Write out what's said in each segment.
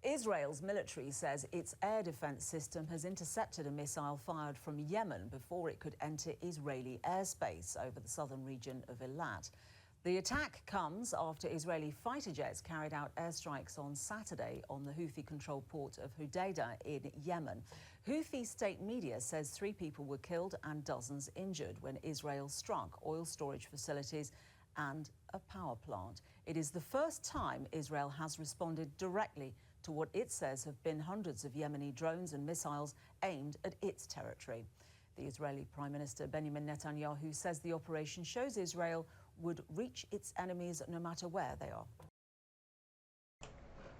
Israel's military says its air defense system has intercepted a missile fired from Yemen before it could enter Israeli airspace over the southern region of Eilat. The attack comes after Israeli fighter jets carried out airstrikes on Saturday on the Houthi-controlled port of Hodeidah in Yemen. Houthi state media says 3 people were killed and dozens injured when Israel struck oil storage facilities and a power plant. It is the first time Israel has responded directly to what it says have been hundreds of Yemeni drones and missiles aimed at its territory. The Israeli Prime Minister Benjamin Netanyahu says the operation shows Israel would reach its enemies no matter where they are.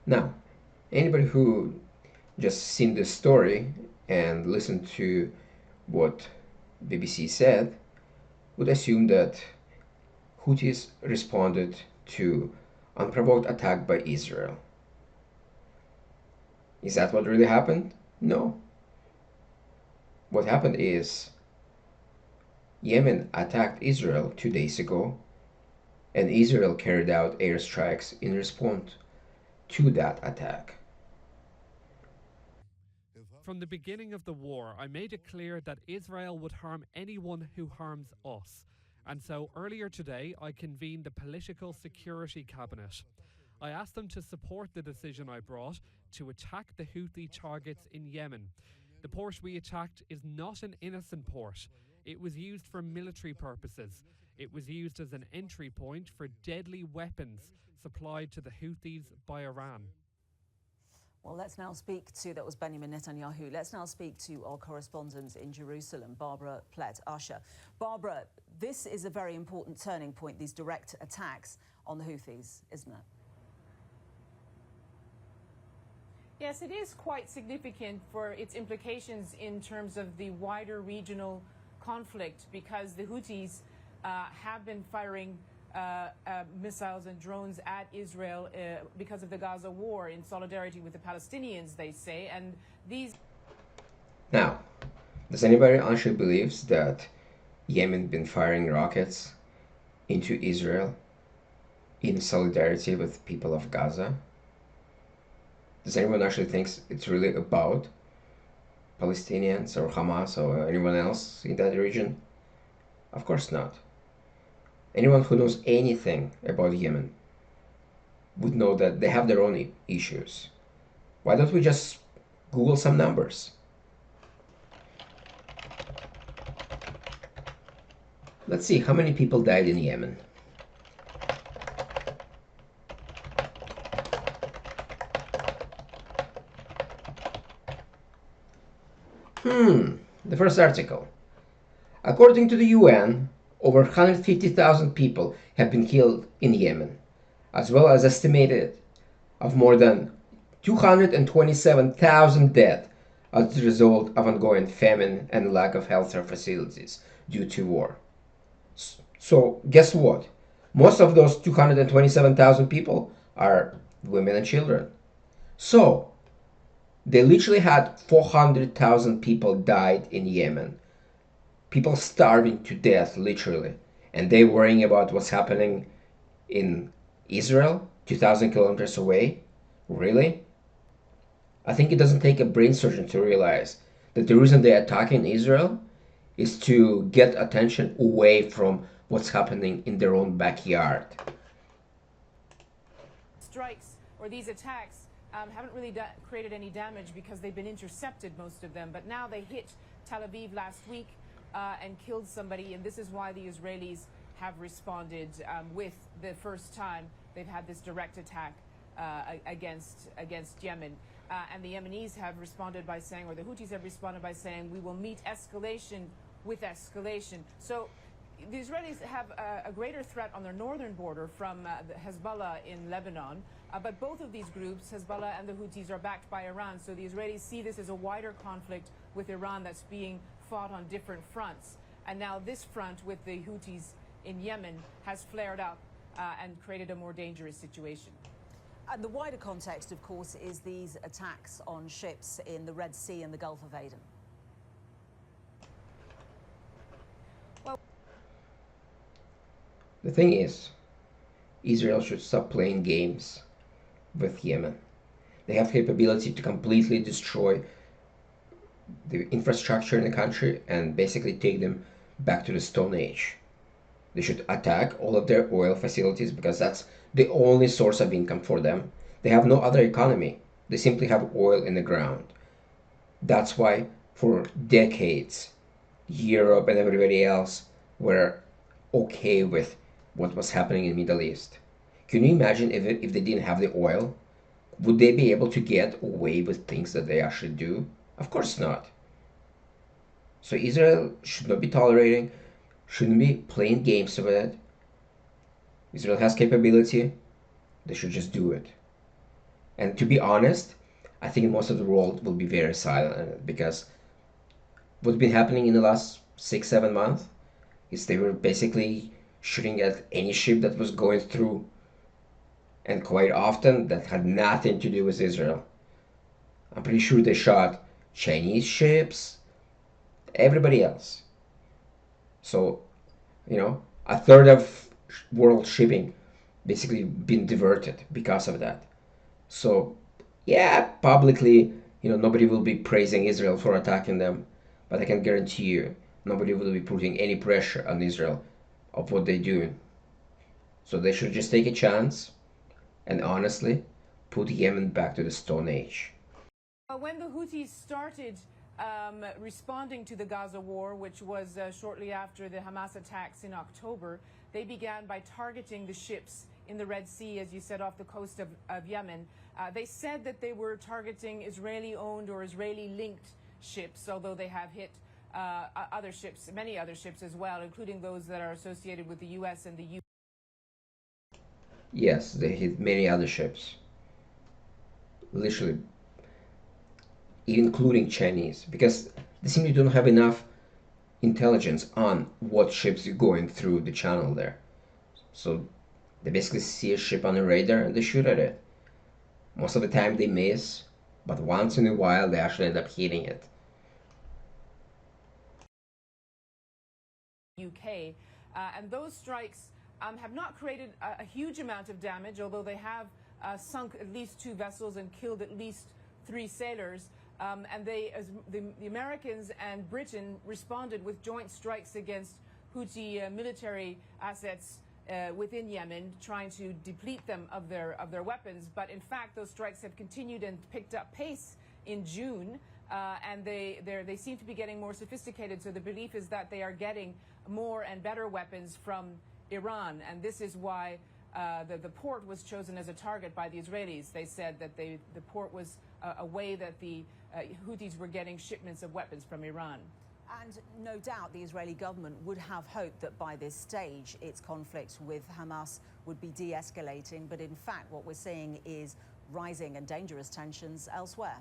Now, anybody who just seen this story and listened to what BBC said would assume that Houthis responded to unprovoked attack by Israel. Is that what really happened? No. What happened is Yemen attacked Israel 2 days ago, and Israel carried out airstrikes in response to that attack. From the beginning of the war, I made it clear that Israel would harm anyone who harms us. And so earlier today, I convened the Political Security Cabinet. I asked them to support the decision I brought to attack the Houthi targets in Yemen. The port we attacked is not an innocent port. It was used for military purposes. It was used as an entry point for deadly weapons supplied to the Houthis by Iran. Well, let's now speak to, that was Benjamin Netanyahu. Let's now speak to our correspondent in Jerusalem, Barbara Plett-Usher. Barbara, this is a very important turning point, these direct attacks on the Houthis, isn't it? Yes, it is quite significant for its implications in terms of the wider regional conflict, because the Houthis have been firing missiles and drones at Israel because of the Gaza war, in solidarity with the Palestinians, they say. And these... Now, does anybody actually believes that Yemen been firing rockets into Israel in solidarity with people of Gaza? Does anyone actually think it's really about Palestinians or Hamas or anyone else in that region? Of course not. Anyone who knows anything about Yemen would know that they have their own issues. Why don't we just Google some numbers? Let's see how many people died in Yemen. The first article. According to the UN, over 150,000 people have been killed in Yemen, as well as estimated of more than 227,000 deaths as a result of ongoing famine and lack of healthcare facilities due to war. So guess what? Most of those 227,000 people are women and children. So they literally had 400,000 people died in Yemen. People starving to death, literally. And they worrying about what's happening in Israel, 2,000 kilometers away? Really? I think it doesn't take a brain surgeon to realize that the reason they're attacking Israel is to get attention away from what's happening in their own backyard. Strikes or these attacks haven't really created any damage because they've been intercepted, most of them. But now they hit Tel Aviv last week and killed somebody, and this is why the Israelis have responded with the first time they've had this direct attack against Yemen. And the Yemenis have responded by saying, or the Houthis have responded by saying, we will meet escalation with escalation. So the Israelis have a greater threat on their northern border from the Hezbollah in Lebanon. But both of these groups, Hezbollah and the Houthis, are backed by Iran. So the Israelis see this as a wider conflict with Iran that's being fought on different fronts. And now this front with the Houthis in Yemen has flared up and created a more dangerous situation. And the wider context, of course, is these attacks on ships in the Red Sea and the Gulf of Aden. Well, the thing is, Israel should stop playing games with Yemen. They have capability to completely destroy the infrastructure in the country and basically take them back to the Stone Age. They should attack all of their oil facilities because that's the only source of income for them. They have no other economy. They simply have oil in the ground. That's why for decades, Europe and everybody else were okay with what was happening in the Middle East. Can you imagine if they didn't have the oil? Would they be able to get away with things that they actually do? Of course not. So Israel should not be tolerating, shouldn't be playing games with it. Israel has capability, they should just do it. And to be honest, I think most of the world will be very silent because what's been happening in the last 6, 7 months is they were basically shooting at any ship that was going through, and quite often that had nothing to do with Israel. I'm pretty sure they shot Chinese ships, everybody else. So, a third of world shipping basically been diverted because of that. So, yeah, publicly, nobody will be praising Israel for attacking them, but I can guarantee you, nobody will be putting any pressure on Israel of what they're doing. So they should just take a chance and honestly put Yemen back to the Stone Age. When the Houthis started responding to the Gaza war, which was shortly after the Hamas attacks in October, they began by targeting the ships in the Red Sea, as you said, off the coast of Yemen. They said that they were targeting Israeli-owned or Israeli-linked ships, although they have hit other ships, many other ships as well, including those that are associated with the U.S. and the U. Yes, they hit many other ships. Literally, including Chinese, because they simply don't have enough intelligence on what ships are going through the channel there. So they basically see a ship on the radar and they shoot at it. Most of the time they miss, but once in a while they actually end up hitting it. UK, and those strikes have not created a huge amount of damage, although they have sunk at least 2 vessels and killed at least 3 sailors. And the Americans and Britain responded with joint strikes against Houthi military assets within Yemen, trying to deplete them of their weapons. But in fact, those strikes have continued and picked up pace in June, and they seem to be getting more sophisticated. So the belief is that they are getting more and better weapons from Iran, and this is why the port was chosen as a target by the Israelis. They said that the port was a way that the Houthis were getting shipments of weapons from Iran. And no doubt the Israeli government would have hoped that by this stage its conflict with Hamas would be de-escalating, but in fact what we're seeing is rising and dangerous tensions elsewhere.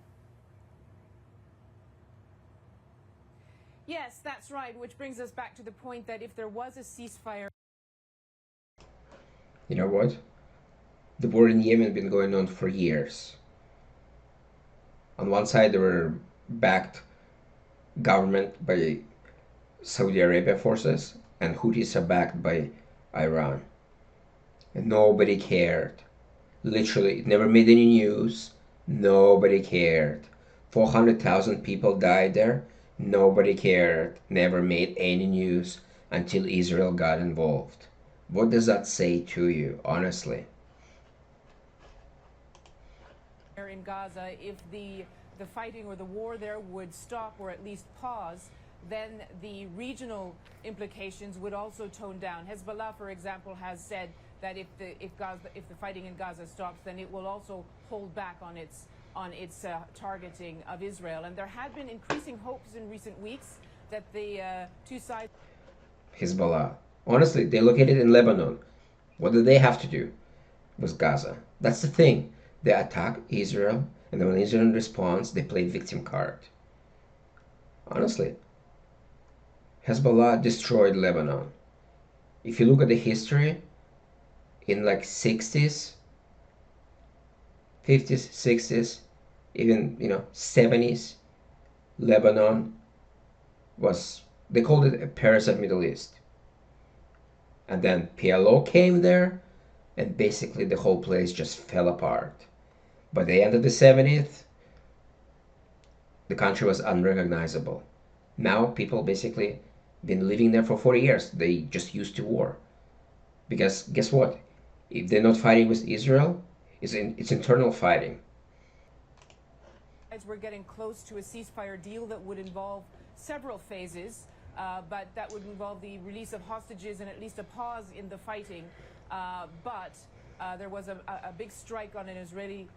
Yes, that's right, which brings us back to the point that if there was a ceasefire... You know what? The war in Yemen has been going on for years. On one side, they were backed government by Saudi Arabia forces, and Houthis are backed by Iran. And nobody cared. Literally, it never made any news. Nobody cared. 400,000 people died there. Nobody cared. Never made any news until Israel got involved. What does that say to you, honestly? In Gaza, if the fighting or the war there would stop or at least pause, then the regional implications would also tone down. Hezbollah, for example, has said that if the fighting in Gaza stops, then it will also hold back on its targeting of Israel. And there had been increasing hopes in recent weeks that the two sides... Hezbollah. Honestly, they're located in Lebanon. What do they have to do with Gaza? That's the thing. They attack Israel, and then when Israel responds, they play victim card. Honestly, Hezbollah destroyed Lebanon. If you look at the history, in like 60s, 50s, 60s, even 70s, Lebanon was, they called it a Paris of Middle East. And then PLO came there, and basically the whole place just fell apart. By the end of the 70th, the country was unrecognizable. Now people basically been living there for 40 years. They just used to war. Because guess what? If they're not fighting with Israel, it's internal fighting. We're getting close to a ceasefire deal that would involve several phases, but that would involve the release of hostages and at least a pause in the fighting. But there was a big strike on an Israeli,